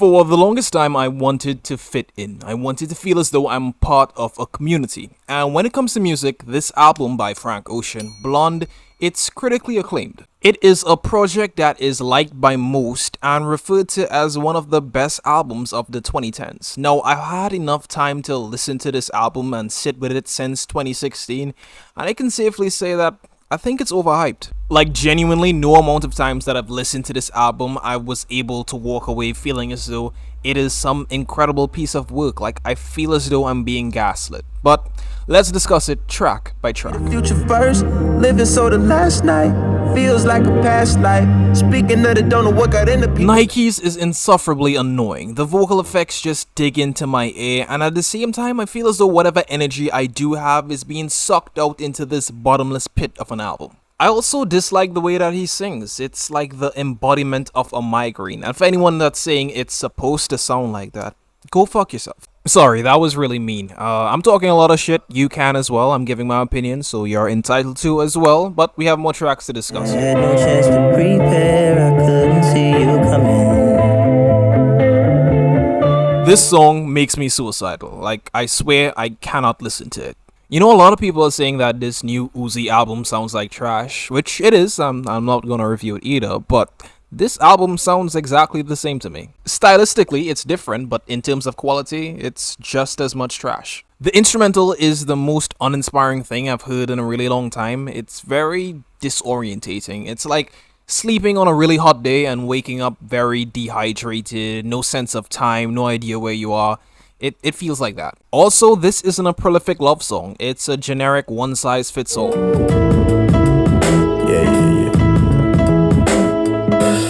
For the longest time, I wanted to fit in. I wanted to feel as though I'm part of a community. And when it comes to music, this album by Frank Ocean, Blond, it's critically acclaimed. It is a project that is liked by most and referred to as one of the best albums of the 2010s. Now, I've had enough time to listen to this album and sit with it since 2016, and I can safely say that I think it's overhyped. Like, genuinely, no amount of times that I've listened to this album, I was able to walk away feeling as though it is some incredible piece of work. Like, I feel as though I'm being gaslit. But let's discuss it track by track. Future first, living so the last night feels like a past life. Speaking of it, don't know what got into people. Nikes is insufferably annoying. The vocal effects just dig into my ear, and at the same time, I feel as though whatever energy I do have is being sucked out into this bottomless pit of an album. I also dislike the way that he sings. It's like the embodiment of a migraine. And for anyone that's saying it's supposed to sound like that, go fuck yourself. Sorry, that was really mean. I'm talking a lot of shit. You can as well. I'm giving my opinion, so you're entitled to as well. But we have more tracks to discuss. I had no chance to prepare. I couldn't see you coming. This song makes me suicidal. Like, I swear I cannot listen to it. You know, a lot of people are saying that this new Uzi album sounds like trash, which it is. I'm not gonna review it either, but this album sounds exactly the same to me. Stylistically, it's different, but in terms of quality, it's just as much trash. The instrumental is the most uninspiring thing I've heard in a really long time. It's very disorientating. It's like sleeping on a really hot day and waking up very dehydrated, no sense of time, no idea where you are. It feels like that. Also, this isn't a prolific love song. It's a generic one-size-fits-all. Yeah.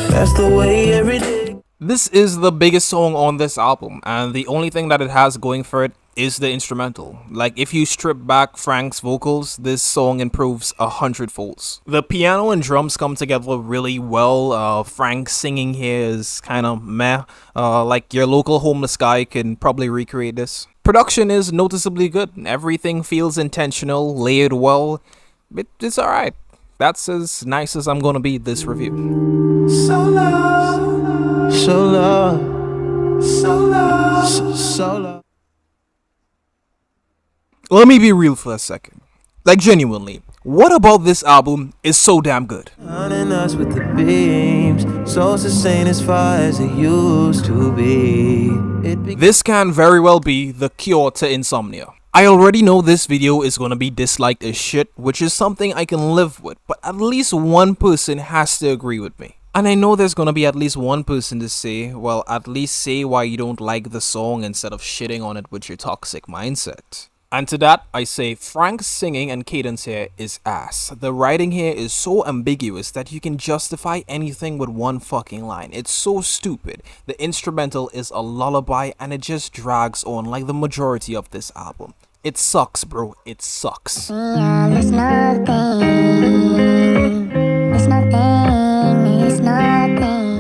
That's the way every day. This is the biggest song on this album, and the only thing that it has going for it is the instrumental. Like, if you strip back Frank's vocals, this song improves 100 folds. The piano and drums come together really well. Frank singing here is kind of meh. Like, your local homeless guy can probably recreate this. Production is noticeably good. Everything feels intentional, layered well. It's alright. That's as nice as I'm gonna be this review. So love, so love, so love, so love. Let me be real for a second. Like, genuinely, what about this album is so damn good? Hunting us with the beams, so sustained as far as it used to be. This can very well be the cure to insomnia. I already know this video is gonna be disliked as shit, which is something I can live with, but at least one person has to agree with me. And I know there's gonna be at least one person to say, well, at least say why you don't like the song instead of shitting on it with your toxic mindset. And to that, I say Frank's singing and cadence here is ass. The writing here is so ambiguous that you can justify anything with one fucking line. It's so stupid. The instrumental is a lullaby and it just drags on like the majority of this album. It sucks, bro. It sucks. It's nothing.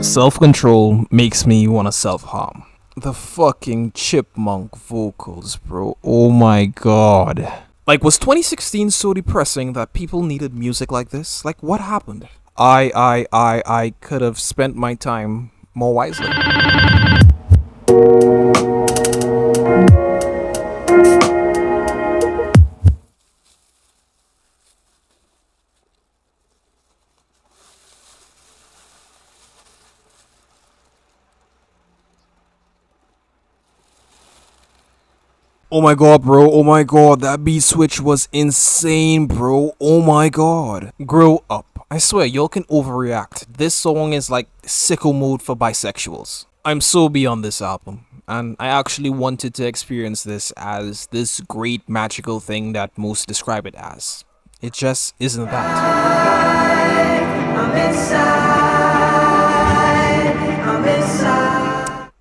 Self-control makes me want to self-harm. The fucking chipmunk vocals, bro. Oh my god. Like, was 2016 so depressing that people needed music like this? Like, what happened? I could have spent my time more wisely. Oh my god, bro. Oh my god. That beat switch was insane, bro. Oh my god. Grow up. I swear, y'all can overreact. This song is like sicko mode for bisexuals. I'm so beyond this album. And I actually wanted to experience this as this great magical thing that most describe it as. It just isn't that. I'm inside.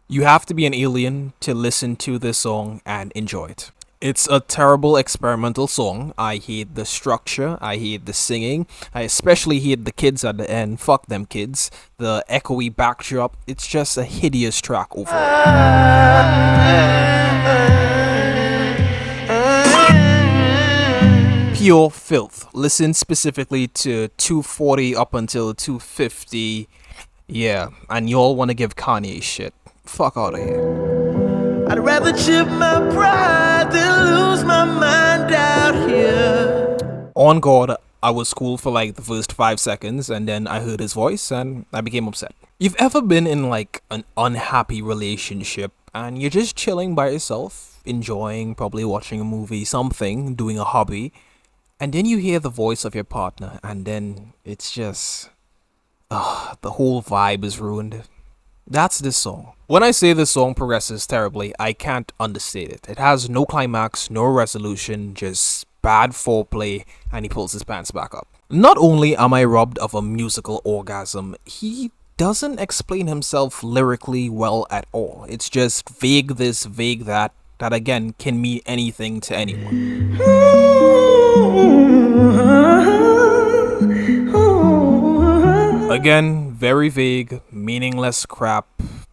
You have to be an alien to listen to this song and enjoy it. It's a terrible experimental song. I hate the structure. I hate the singing. I especially hate the kids at the end. Fuck them kids. The echoey backdrop. It's just a hideous track overall. Pure filth. Listen specifically to 240 up until 250. Yeah, and y'all want to give Kanye shit. fuck out of here. I'd rather chip my pride than lose my mind out here. On God, I was cool for like the first 5 seconds, and then I heard his voice and I became upset. You've ever been in like an unhappy relationship and you're just chilling by yourself, enjoying, probably watching a movie, something, doing a hobby, and then you hear the voice of your partner, and then it's just, the whole vibe is ruined. That's this song. When I say this song progresses terribly, I can't understate it. It has no climax, no resolution, just bad foreplay, and he pulls his pants back up. Not only am I robbed of a musical orgasm, he doesn't explain himself lyrically well at all. It's just vague this, vague that again can mean anything to anyone. Again, very vague, meaningless crap,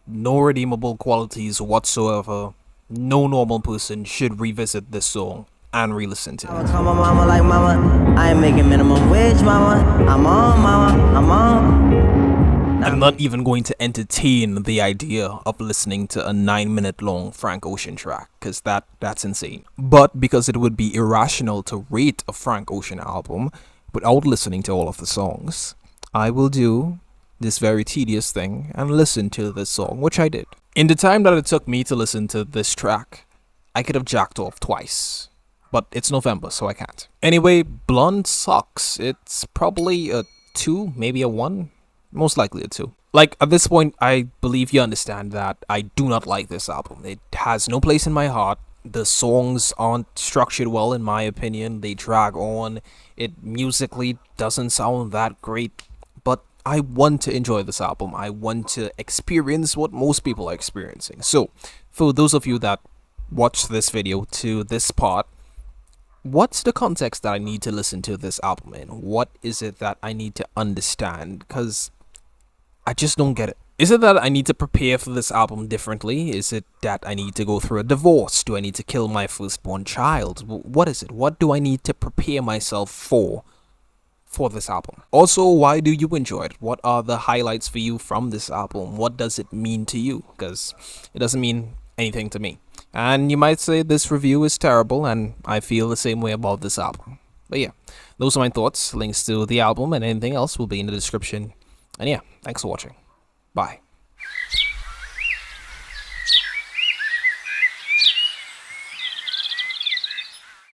no redeemable qualities whatsoever. No normal person should revisit this song and re-listen to it. Call my mama like mama, I ain't making minimum wage, mama. I'm on, mama, I'm on. I'm not even going to entertain the idea of listening to a 9-minute long Frank Ocean track, because that's insane. But because it would be irrational to rate a Frank Ocean album without listening to all of the songs, I will do this very tedious thing and listen to this song, which I did. In the time that it took me to listen to this track, I could have jacked off twice. But it's November, so I can't. Anyway, Blond sucks. It's probably a 2, maybe a 1. Most likely a 2. Like, at this point, I believe you understand that I do not like this album. It has no place in my heart. The songs aren't structured well, in my opinion. They drag on. It musically doesn't sound that great. But I want to enjoy this album. I want to experience what most people are experiencing. So, for those of you that watched this video to this part, what's the context that I need to listen to this album in? What is it that I need to understand? Because I just don't get it. Is it that I need to prepare for this album differently? Is it that I need to go through a divorce? Do I need to kill my firstborn child? What is it? What do I need to prepare myself for this album? Also, why do you enjoy it? What are the highlights for you from this album? What does it mean to you? Because it doesn't mean anything to me. And you might say this review is terrible, and I feel the same way about this album. But yeah, those are my thoughts. Links to the album and anything else will be in the description. And yeah, thanks for watching. Bye.